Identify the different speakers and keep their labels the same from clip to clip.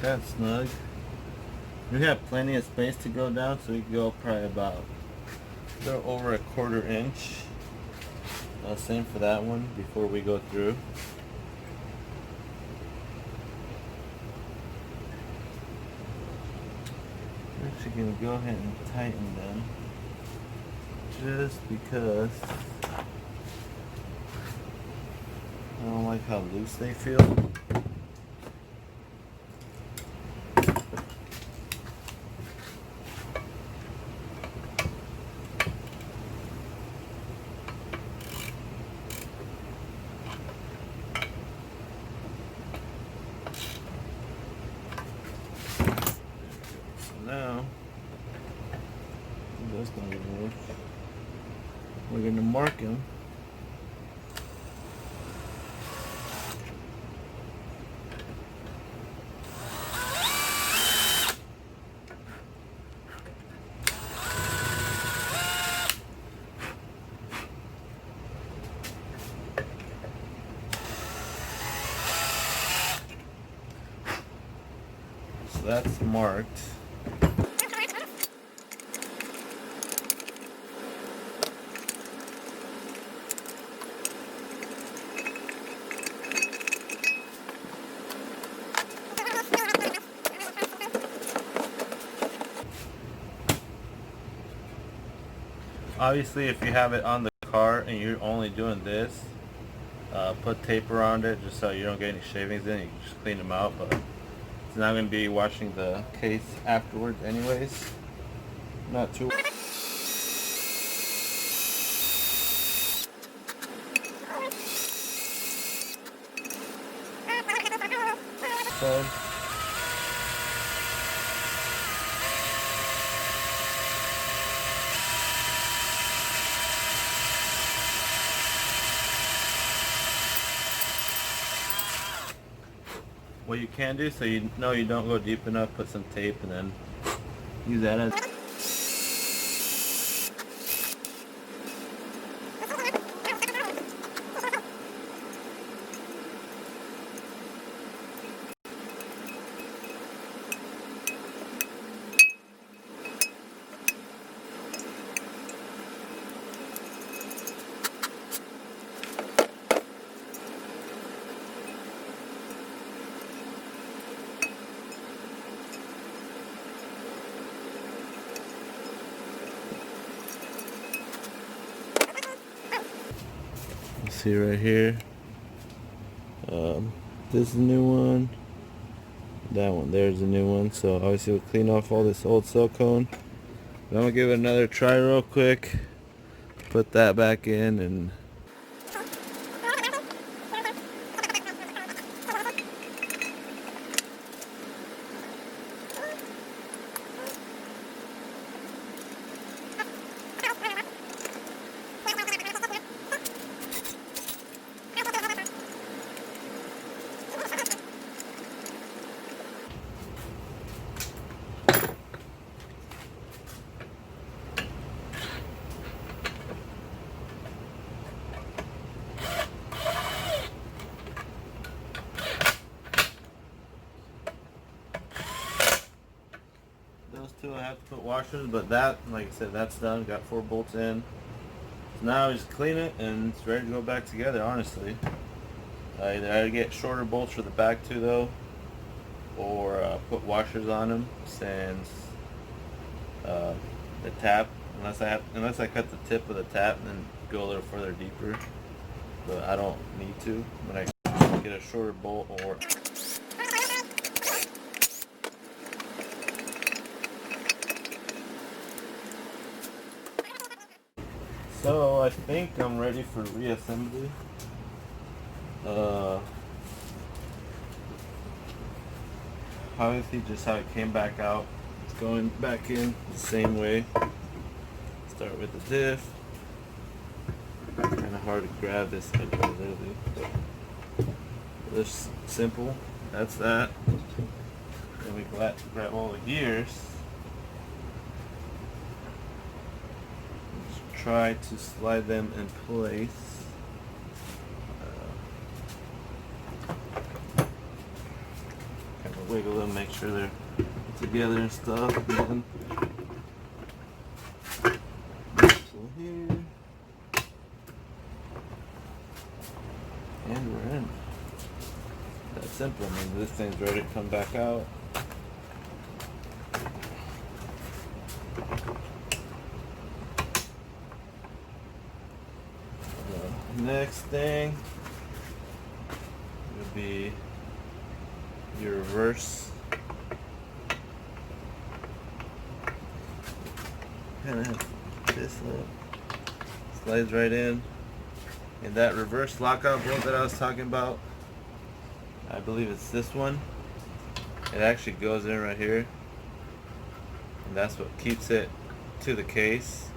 Speaker 1: that snug. We have plenty of space to go down, so we can go probably about a little over a 1/4 inch. Same for that one before we go through. We're actually going to go ahead and tighten them just because I don't like how loose they feel. Now, that's not going to work. We're going to mark them. So that's marked. Obviously, if you have it on the car and you're only doing this, put tape around it just so you don't get any shavings in. You can just clean them out, but it's not going to be washing the case afterwards anyways. Not too. So, what you can do, so you know you don't go deep enough, put some tape and then use that as see right here. This is a new one. That one there's a new one. So obviously we'll clean off all this old silicone. But I'm gonna give it another try real quick. Put that back in and I have to put washers, but that, like I said, that's done. Got 4 bolts in. So now I just clean it and it's ready to go back together, honestly. Either I get shorter bolts for the back too though, or put washers on them since the tap, unless I cut the tip of the tap and go a little further deeper, but I don't need to when I get a shorter bolt. Or so I think I'm ready for reassembly. Obviously just how it came back out, it's going back in the same way. Start with the diff. Kind of hard to grab this literally. This simple, that's that. Then we grab all the gears. Try to slide them in place. Kind of wiggle them, make sure they're together and stuff. And then so here, and we're in. That's simple. I mean, this thing's ready to come back out. Next thing would be your reverse. Kind of have this little slides right in, and that reverse lockout bolt that I was talking about, I believe it's this one. It actually goes in right here, and that's what keeps it to the case.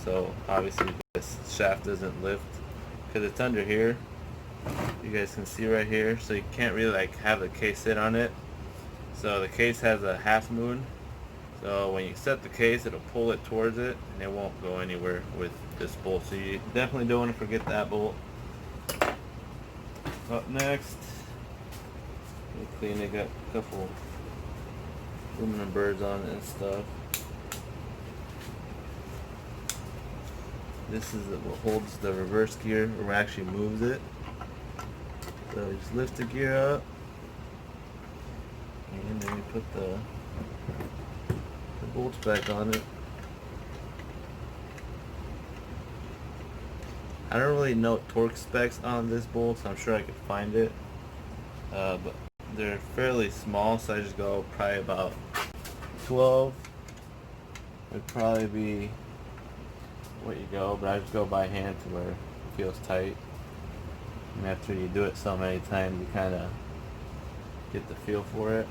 Speaker 1: So obviously this shaft doesn't lift because it's under here. You guys can see right here, so you can't really like have the case sit on it. So the case has a half moon, so when you set the case, it'll pull it towards it and it won't go anywhere with this bolt. So you definitely don't want to forget that bolt. Up next, let me clean it. Got a couple aluminum burrs on it and stuff. This is what holds the reverse gear, or actually moves it. So you just lift the gear up, and then you put the bolts back on it. I don't really know torque specs on this bolt, so I'm sure I could find it. But they're fairly small, so I just go probably about 12. Would probably be what you go, but I just go by hand to where it feels tight. And after you do it so many times, you kind of get the feel for it.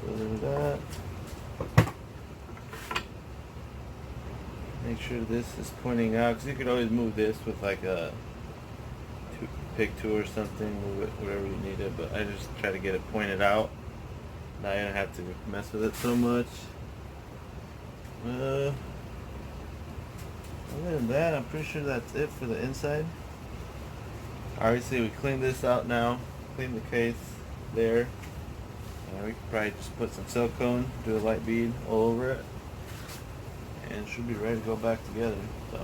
Speaker 1: So there's that. Make sure this is pointing out, because you could always move this with like a pick tool or something, move it wherever you need it, but I just try to get it pointed out. Now you don't have to mess with it so much. Other than that, I'm pretty sure that's it for the inside. Obviously we cleaned this out now, clean the case there. We could probably just put some silicone, do a light bead all over it, and it should be ready to go back together. So,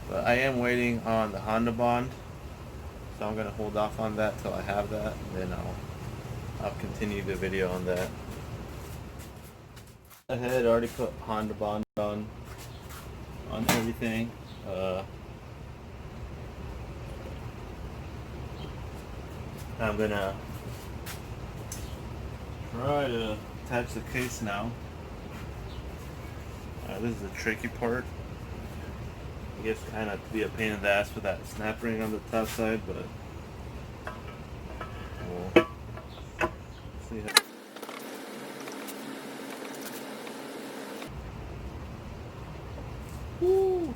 Speaker 1: but I am waiting on the Honda bond, so I'm gonna hold off on that till I have that, and then I'll continue the video on that. I had already put Honda bond on everything. I'm gonna try to attach the case now. This is the tricky part. I guess kind of be a pain in the ass with that snap ring on the top side, but we'll see how. Woo!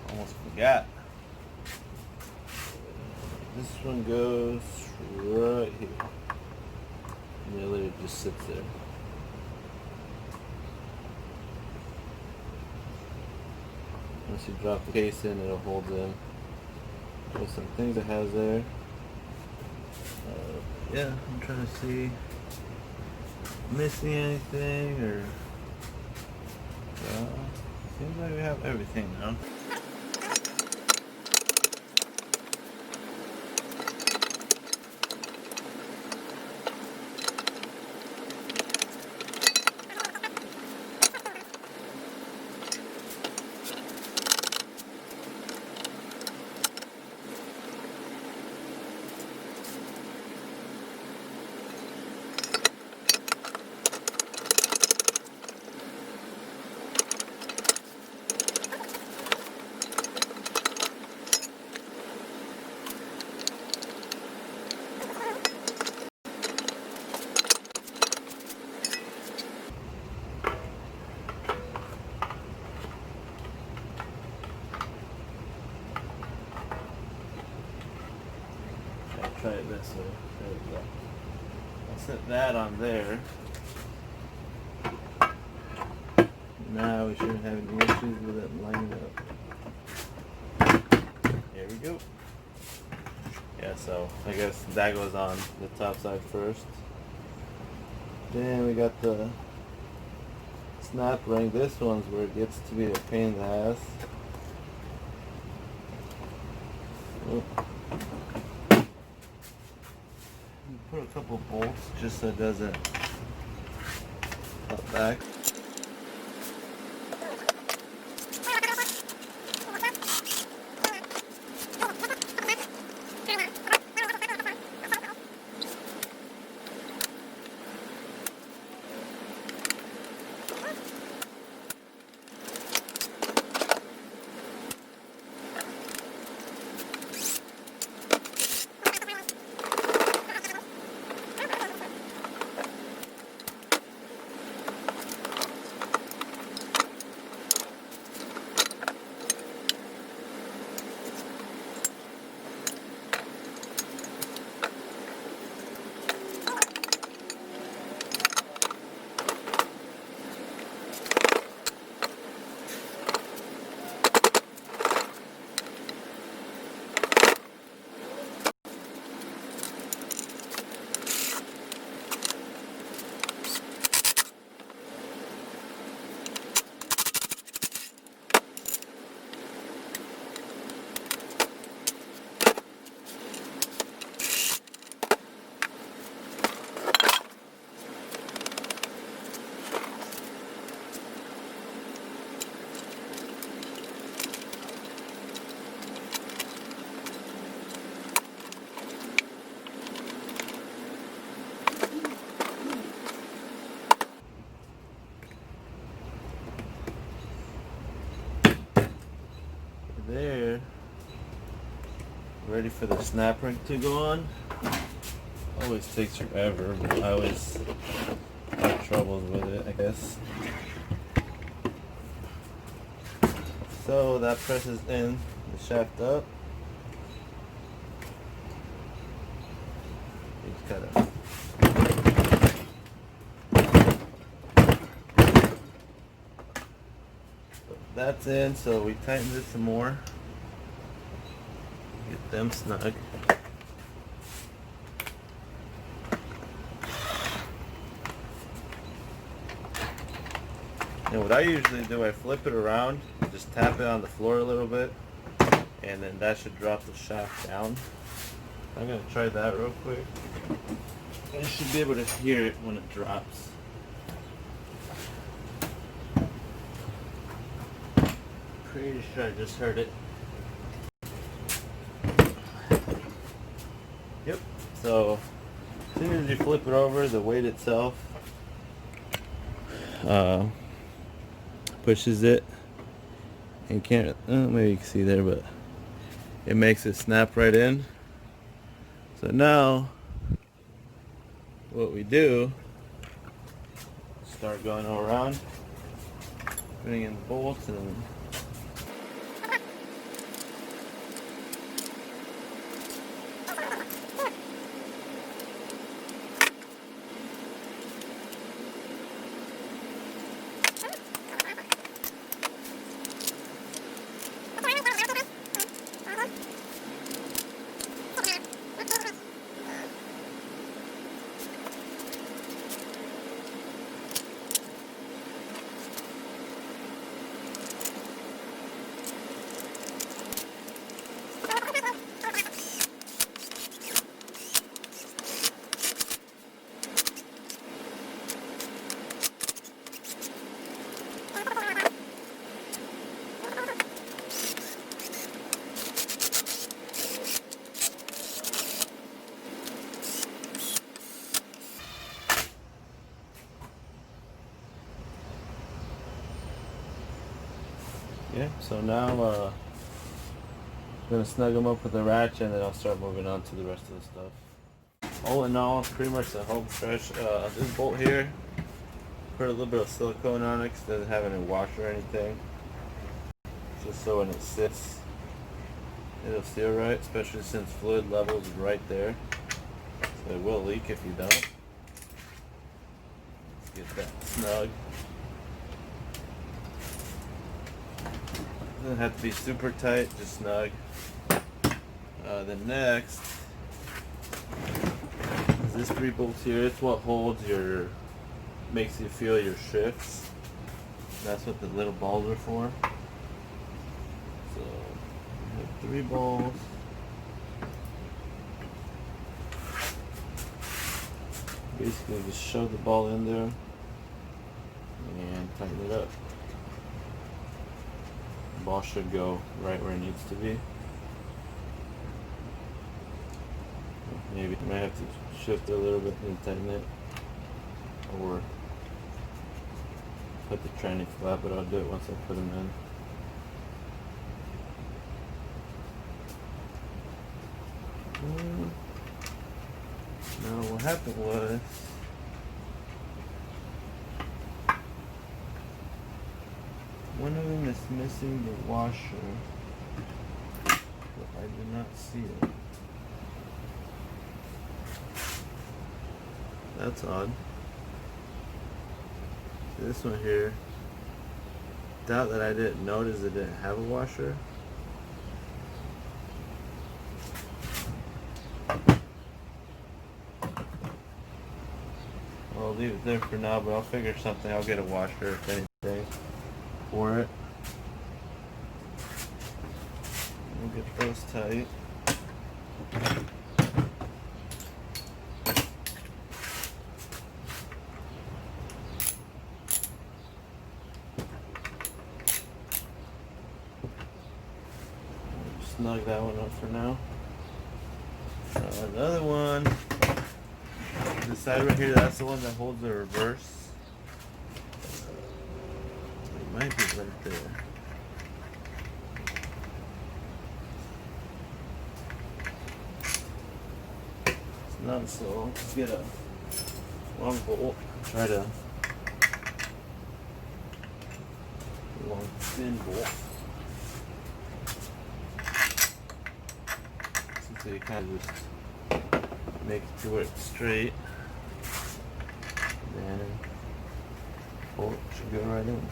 Speaker 1: Almost forgot. This one goes right here. And the other just sits there. Once you drop the case in, it'll hold in. There's some things it has there. Yeah, I'm trying to see missing anything or seems like we have everything now. I'll set that on there. Now we shouldn't have any issues with it lining up. Here we go. Yeah, so I guess that goes on the top side first. Then we got the snap ring. This one's where it gets to be a pain in the ass. Oh. Put a couple bolts just so it doesn't pop back. There, ready for the snap ring to go on. Always takes forever, but I always have troubles with it, I guess. So that presses in the shaft up. You just gotta that's in, so we tighten this some more. Get them snug. And what I usually do, I flip it around, just tap it on the floor a little bit, and then that should drop the shaft down. I'm gonna try that real quick. I should be able to hear it when it drops. Pretty sure I just heard it. Yep. So as soon as you flip it over, the weight itself pushes it, and can't maybe you can see there, but it makes it snap right in. So now what we do, start going all around, putting in the bolts and yeah, so now I'm going to snug them up with the ratchet, and then I'll start moving on to the rest of the stuff. All in all, pretty much the home stretch. This bolt here, put a little bit of silicone on it because it doesn't have any washer or anything. Just so when it sits, it'll seal right, especially since fluid level is right there. So it will leak if you don't. Get that snug. Doesn't have to be super tight, just snug. Then next is this 3 bolts here. It's what holds your, makes you feel your shifts. That's what the little balls are for. So we have 3 balls. Basically just shove the ball in there and tighten it up. The ball should go right where it needs to be. Maybe you might have to shift it a little bit and tighten it, or put the tranny flat, but I'll do it once I put them in. Now what happened was, one of them is missing the washer, but I do not see it. That's odd. This one here, doubt that I didn't notice it didn't have a washer. I'll leave it there for now, but I'll figure something. I'll get a washer if anything for it. We'll get those tight. Snug that one up for now. Another one, this side right here, that's the one that holds the reverse. It might be right there. It's not, so let's get a long bolt. Try to long thin bolt. So you kind of just make it to where it's straight, then bolt should go right in.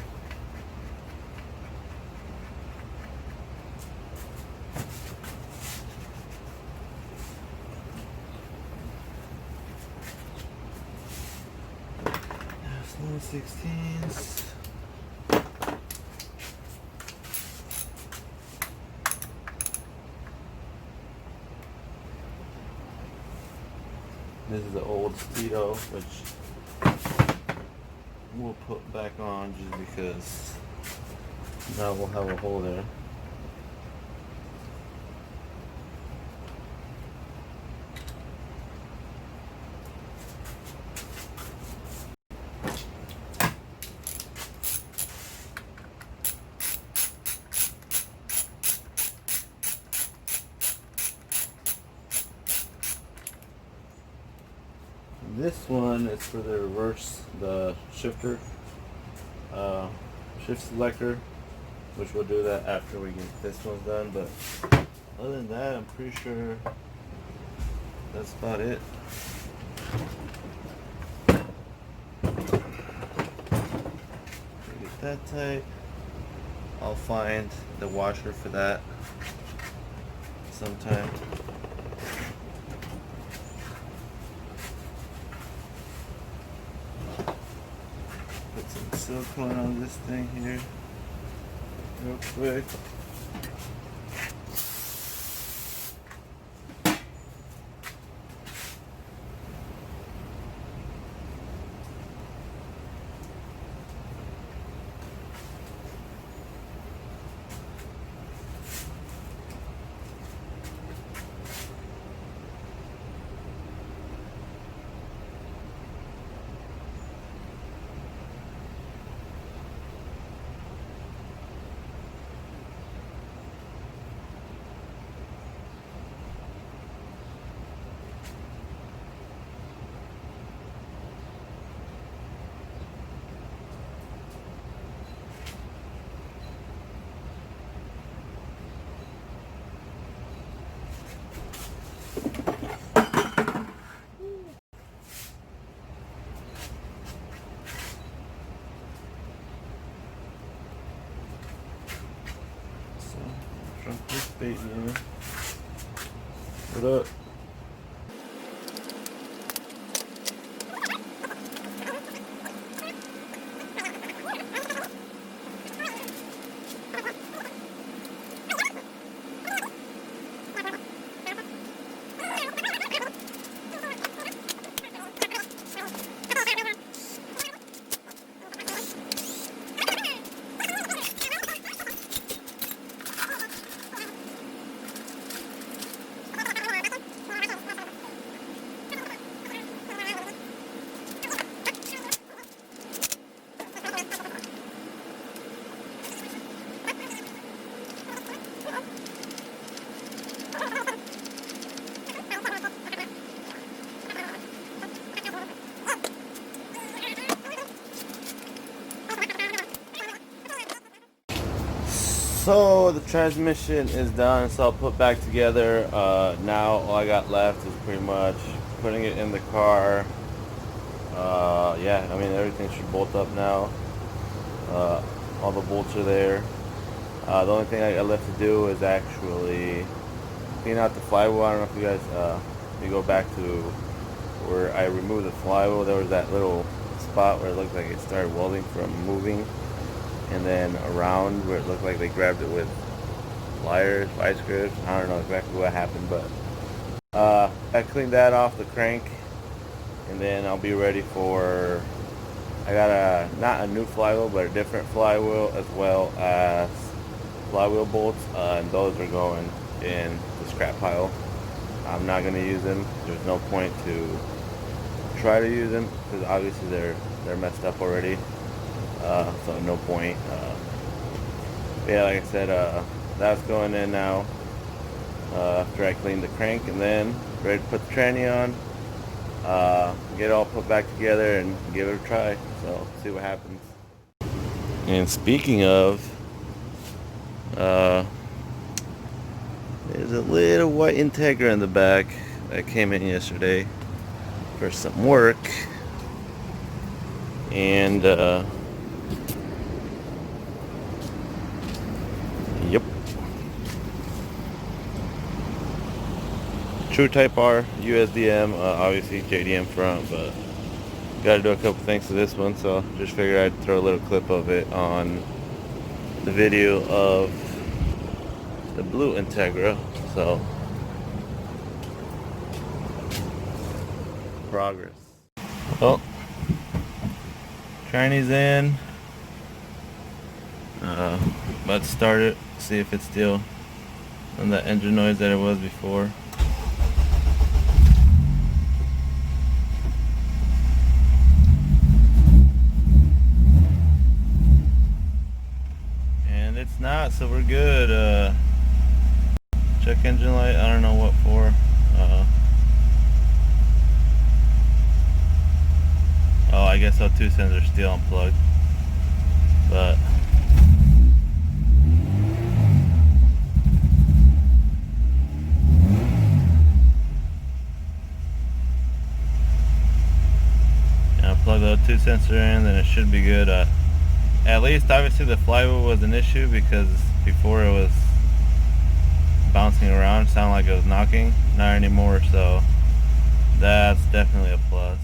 Speaker 1: That's 1/16. This is the old speedo, which we'll put back on just because now we'll have a hole there. This one is for the reverse, the shifter, shift selector, which we'll do that after we get this one done. But other than that, I'm pretty sure that's about it. Get that tight. I'll find the washer for that sometime. Put some silicone on this thing here real quick. Peyton. What up? So the transmission is done, so I'll put back together. Now all I got left is pretty much putting it in the car. Yeah, I mean everything should bolt up now. All the bolts are there. The only thing I got left to do is actually clean out the flywheel. I don't know if you guys, if you go back to where I removed the flywheel, there was that little spot where it looked like it started welding from moving. And then around where it looked like they grabbed it with pliers, vice grips. I don't know exactly what happened, but I cleaned that off the crank, and then I'll be ready for. I got not a new flywheel, but a different flywheel, as well as flywheel bolts, and those are going in the scrap pile. I'm not going to use them. There's no point to try to use them because obviously they're messed up already. So no point. Yeah, like I said, that's going in now after I clean the crank, and then ready to put the tranny on, get it all put back together and give it a try. So see what happens. And speaking of, there's a little white Integra in the back that came in yesterday for some work, and yep, true Type R USDM, obviously JDM front, but got to do a couple things to this one, so just figured I'd throw a little clip of it on the video of the blue Integra. So progress. Well, tranny's in. Let's start it, see if it's still on that engine noise that it was before. And it's not, so we're good. Check engine light, I don't know what for. Oh, I guess our 2 cents are still unplugged. But plug the 2 sensor in, then it should be good. At least obviously the flywheel was an issue because before it was bouncing around, sounded like it was knocking. Not anymore, so that's definitely a plus.